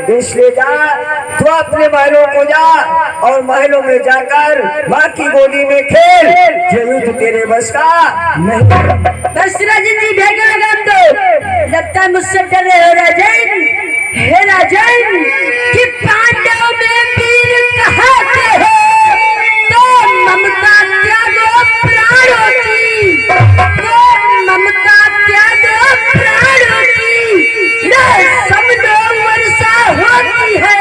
इसलिए जा तू अपने महलों को जा और महलों में जाकर माँ की गोदी में खेल। ये युद्ध तेरे बस का नहीं। बस राजन जी भेगा गम दो, लगता है मुझसे डर रहे हो राजन। हे राजन कि पांडव में वीर कहाते हो तो ममता त्यागो प्राणों की, तो ममता त्यागो प्राणों की, न समझो वर्षा होती है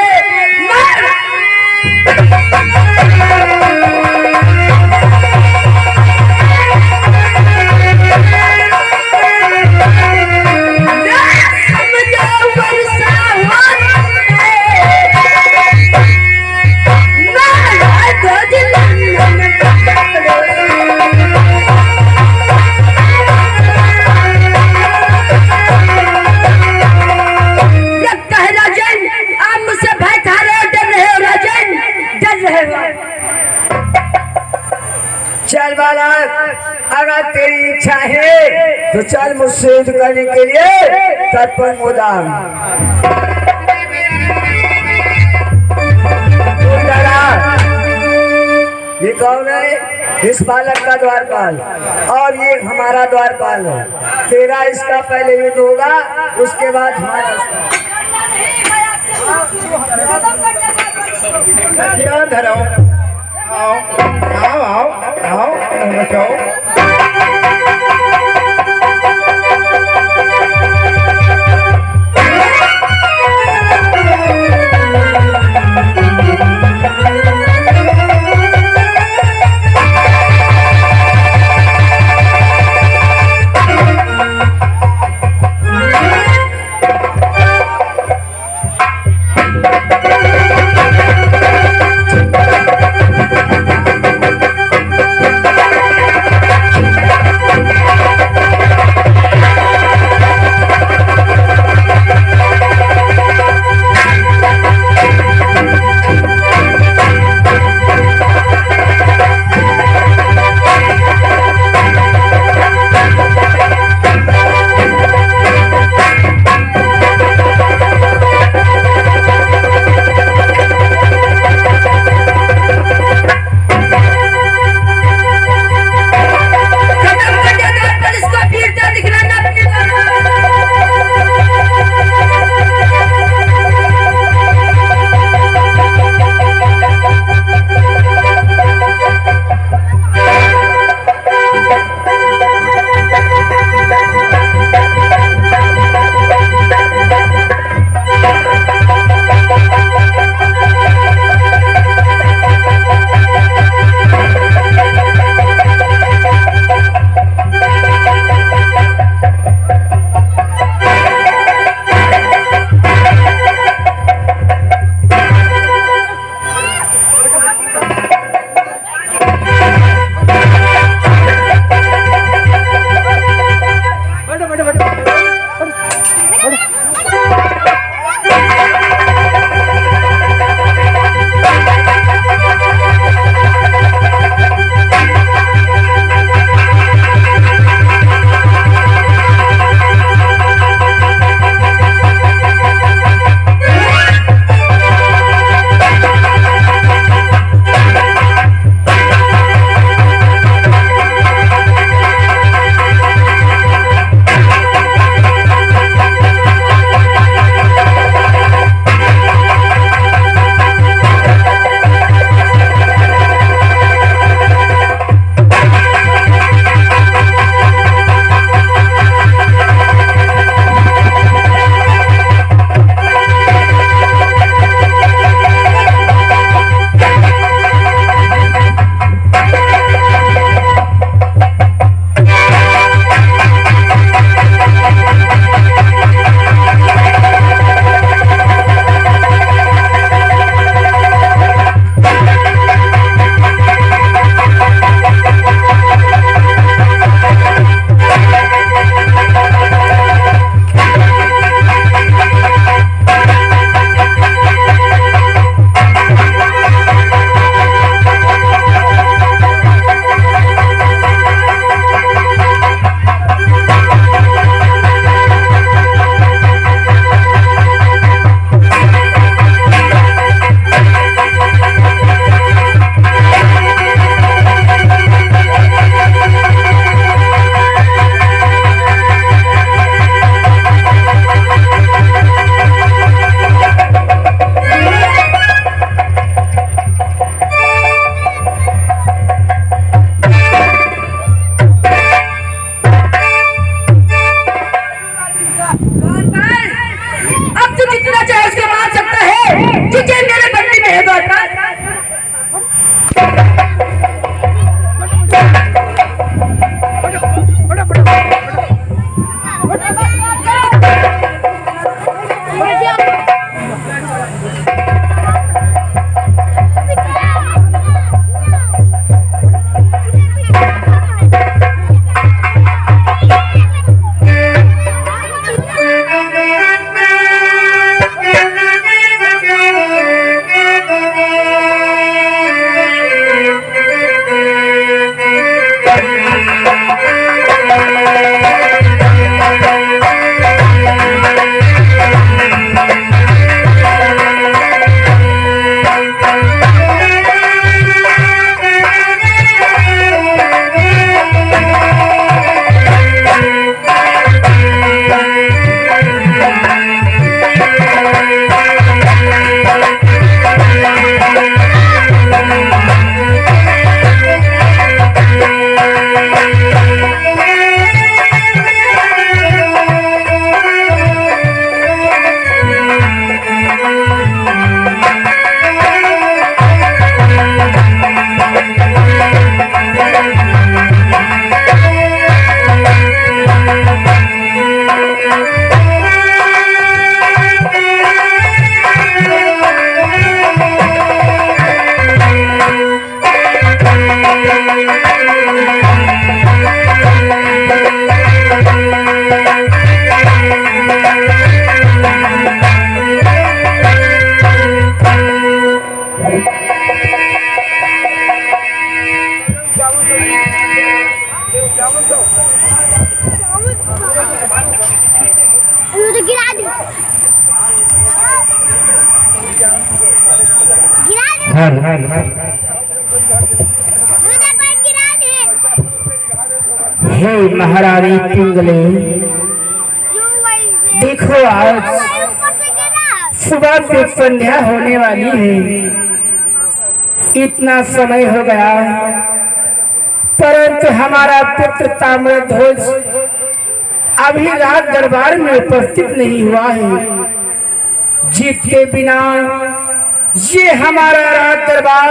चल बालक, अगर तेरी इच्छा है तो चल मुझसे युद्ध करने के लिए तत्पर मैदान। ये कौन है? इस बालक का द्वारपाल और ये हमारा द्वारपाल है। तेरा इसका पहले युद्ध होगा, उसके बाद हमारा। आओ आओ आओ आओ बचाओ। हे महारानी पिंगले, देखो आज सुबह से संध्या होने वाली है, इतना समय हो गया परंतु हमारा पुत्र ताम्रध्वज अभी रात दरबार में उपस्थित नहीं हुआ है। जीत के बिना ये हमारा रात दरबार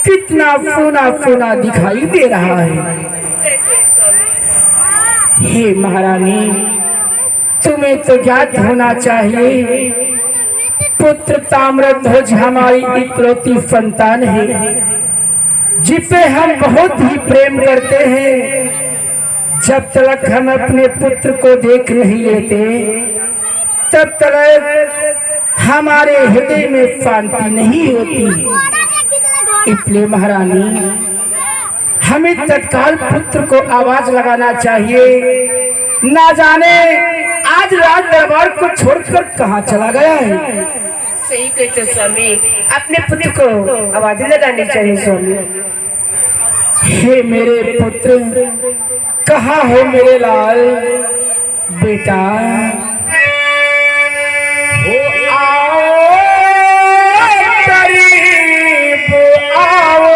कितना सूना सूना दिखाई दे रहा है। हे महारानी, तुम्हें तो ज्ञात होना चाहिए पुत्र ताम्रध्वज हमारी इकलौती संतान है, जिसे हम बहुत ही प्रेम करते हैं। जब तक हम अपने पुत्र को देख नहीं लेते तब तक हमारे हृदय में शांति नहीं होती। इसलिए महारानी, हमें तत्काल पुत्र को आवाज लगाना चाहिए। ना जाने आज रात दरबार को छोड़कर कहाँ चला गया है। सही कहते स्वामी, अपने पुत्र को आवाज लगानी चाहिए स्वामी। हे मेरे पुत्र, कहाँ हो मेरे लाल बेटा? हो आओ करीब आओ,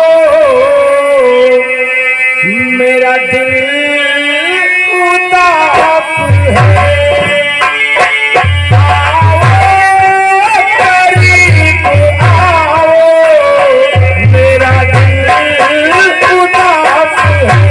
मेरा दिल उदास है। आओ करीब आओ, मेरा दिल उदास है।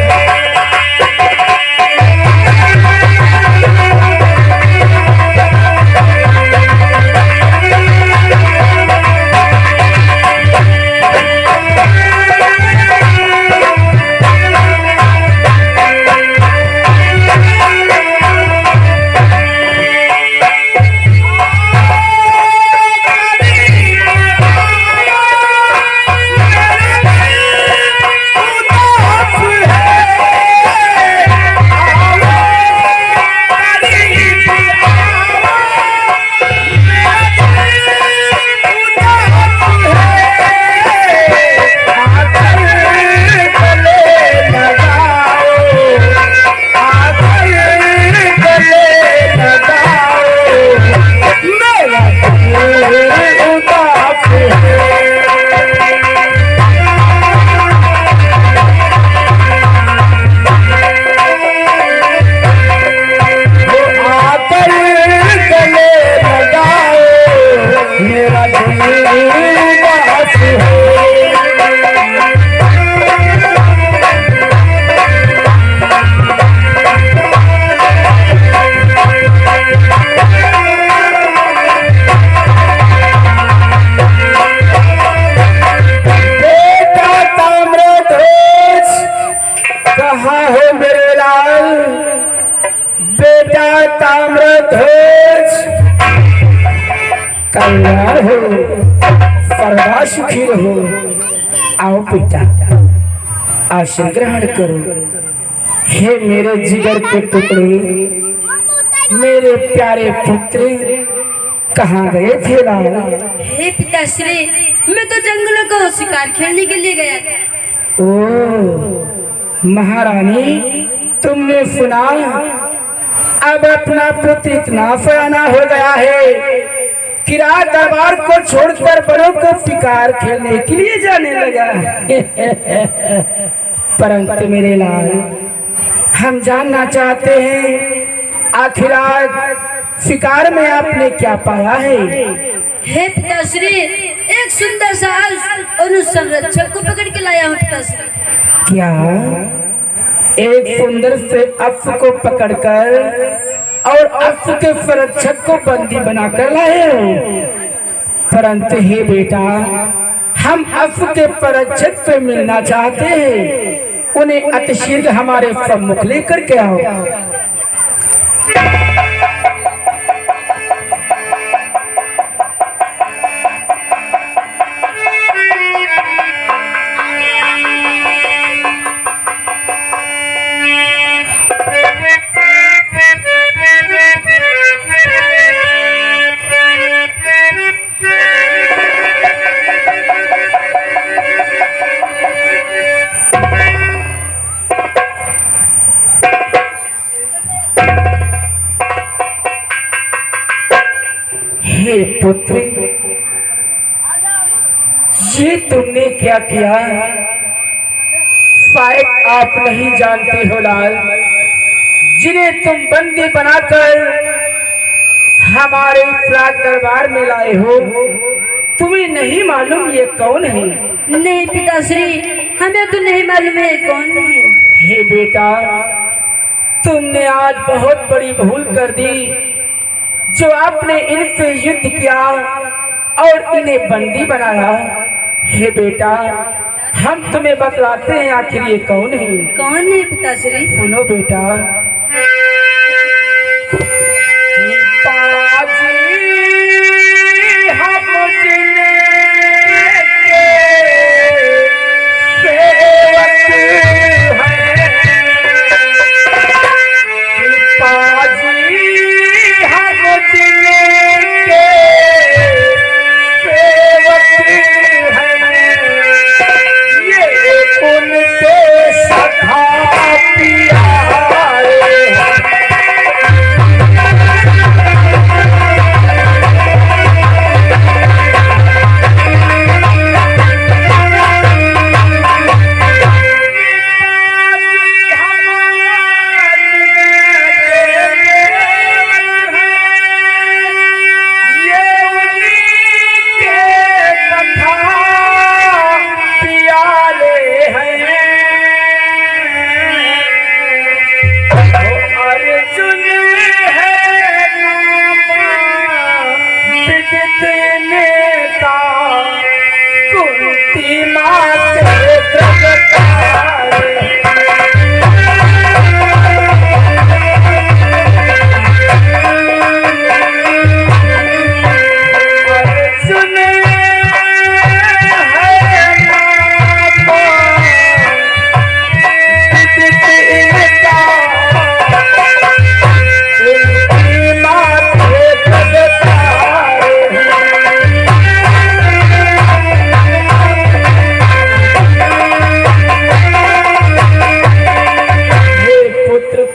कल्याण हो, सर्वा सुखी रहो। आओ बेटा, आशीर्वाद ग्रहण करो। हे मेरे जिगर के टुकड़े, मेरे प्यारे पुत्र, कहाँ गए थे लाल? हे पिताश्री, मैं तो जंगलों को शिकार खेलने के लिए गया था। ओ महारानी, तुमने सुना? अब अपना पुत्र इतना सयाना हो गया है कि रात दरबार को छोड़कर बड़ों को शिकार खेलने के लिए जाने लगा। परंतु मेरे लाल, हम जानना चाहते हैं आखिर आज शिकार में आपने क्या पाया है? हे पिताश्री, एक सुंदर सा अनुसंरक्षक को पकड़ के लाया हूँ पिताश्री। क्या एक सुंदर से अश्व को पकड़कर और अश्व के संरक्षक को बंदी बनाकर लाए हो? परंतु हे बेटा, हम अश्व के संरक्षक से मिलना चाहते हैं। उन्हें अतिशीघ्र हमारे सम्मुख लेकर के आओ। हे पुत्र, ये तुमने क्या किया? शायद आप नहीं जानते हो लाल, जिन्हें तुम बंदी बनाकर हमारे प्राग दरबार में लाए हो, तुम्हें नहीं मालूम ये कौन है? नहीं पिताश्री, हमें तो नहीं मालूम है कौन है। हे बेटा, तुमने आज बहुत बड़ी भूल कर दी जो आपने इन पे युद्ध किया और इन्हें बंदी बनाया। हे बेटा, हम तुम्हें बतलाते हैं आखिर ये कौन है। कौन है पिताश्री? सुनो बेटा,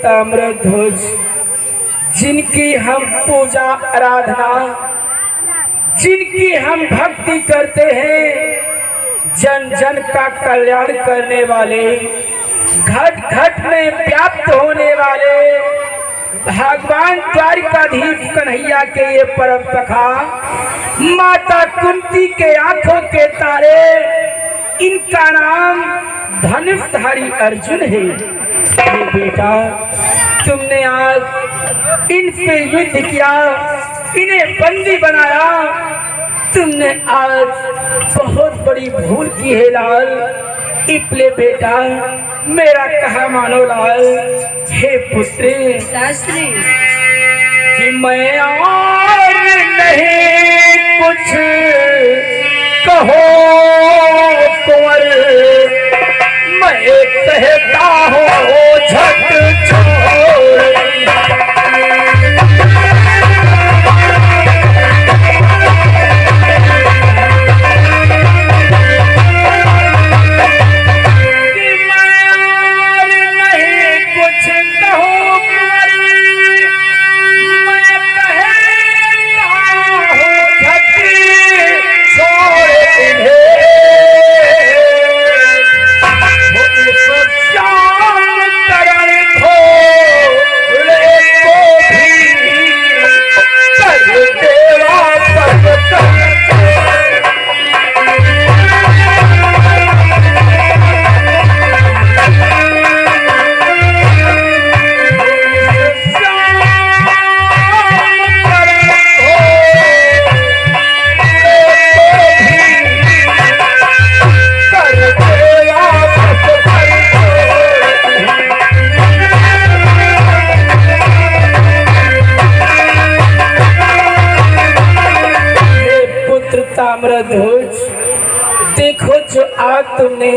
ताम्रध्वज, जिनकी हम पूजा आराधना, जिनकी हम भक्ति करते हैं, जन जन का कल्याण करने वाले, घट घट में व्याप्त होने वाले भगवान द्वारिकाधीश कन्हैया के ये परम सखा, माता कुंती के आंखों के तारे, इनका नाम धनुषधारी अर्जुन है। बेटा, तुमने आज इन पे युद्ध किया, इन्हें बंदी बनाया, तुमने आज बहुत बड़ी भूल की है लाल। इसलिए बेटा, मेरा कहा मानो लाल। हे पुत्री, कि मैं और नहीं कुछ कहो कुंवर, मैं कहता हूँ झट छोड़। ताम्रध्वज, देखो जो आज तुमने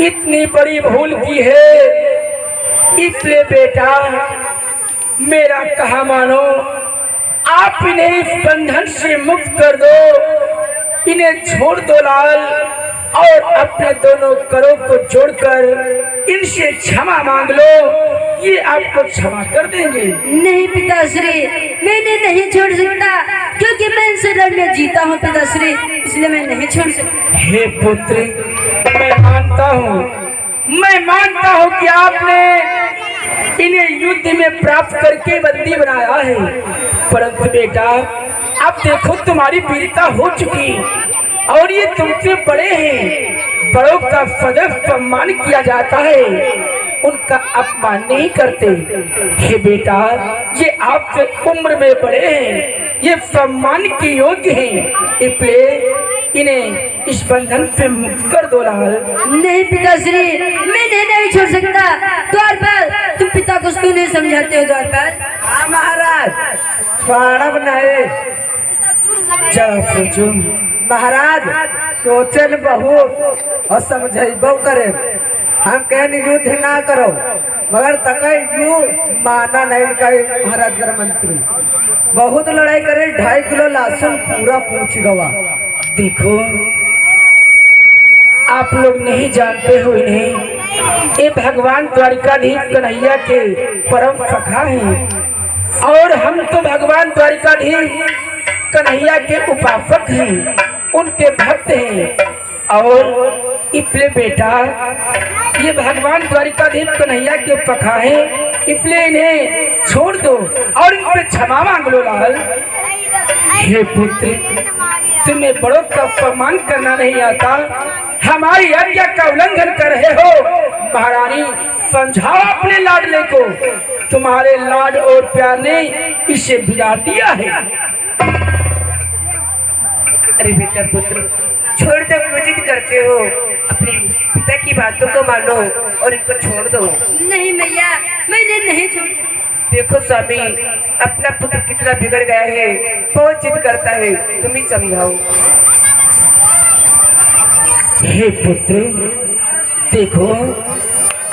इतनी बड़ी भूल की है, इसलिए बेटा मेरा कहा मानो, आप इन्हें इस बंधन से मुक्त कर दो, इन्हें छोड़ दो लाल, और अपने दोनों करों को जोड़कर इनसे क्षमा मांग लो, ये आपको क्षमा कर देंगे। नहीं पिताश्री, मैंने नहीं छोड़ सकता, क्योंकि मैं इनसे लड़ने जीता हूँ पिताश्री, इसलिए मैं नहीं छोड़ सकती। हे पुत्र, मैं मानता हूँ कि आपने इन्हें युद्ध में प्राप्त करके बंदी बनाया है, परंतु बेटा अब देखो तुम्हारी वीरता हो चुकी और ये तुमसे बड़े हैं। बड़ों का सदैव सम्मान किया जाता है, उनका अपमान नहीं करते। हे बेटा, ये आपसे उम्र में बड़े हैं, ये सम्मान के योग्य हैं, इसलिए इन्हें इस बंधन से मुक्त कर दो लाल। नहीं पिताश्री, मैं नहीं छोड़ सकता। द्वारपाल, तुम पिता को क्यों नहीं समझाते हो द्वारपाल? हाँ महाराज, मानव नहीं जरा सोचो महाराज, सोचे न बहुत और समझेबो करे। हम कहने युद्ध ना करो, मगर तक यू माना नहीं कहे महाराज गृह मंत्री। बहुत लड़ाई करे, 2.5 किलो लहसुन पूरा पूछ गवा। देखो आप लोग नहीं जानते हो इन्हें, ये भगवान द्वारिकाधीश कन्हैया के परम सखा हैं और हम तो भगवान द्वारिकाधीश कन्हैया के उपासक हैं, उनके भक्त हैं। और इसलिए बेटा ये भगवान द्वारिकाधीश कन्हैया के सखा हैं, इसलिए इन्हें छोड़ दो और इन पे क्षमा मांग लो लाल। हे पुत्र, तुम्हें बड़ों का सम्मान करना नहीं आता, हमारी आज्ञा का उल्लंघन कर रहे हो। महारानी समझाओ अपने लाडले को, तुम्हारे लाड और प्यार ने इसे बिगाड़ दिया है। अरे बेटा पुत्र, छोड़ दो, क्यों जिद करते हो? अपने पिता की बातों को मानो और इनको छोड़ दो। नहीं मैया, मैंने नहीं छोड़। देखो स्वामी, अपना पुत्र कितना बिगड़ गया है, बहुत जिद करता है, तुम ही समझाओ। हे पुत्र, देखो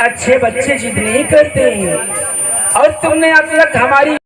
अच्छे बच्चे जिद नहीं करते हैं और तुमने अब तक हमारी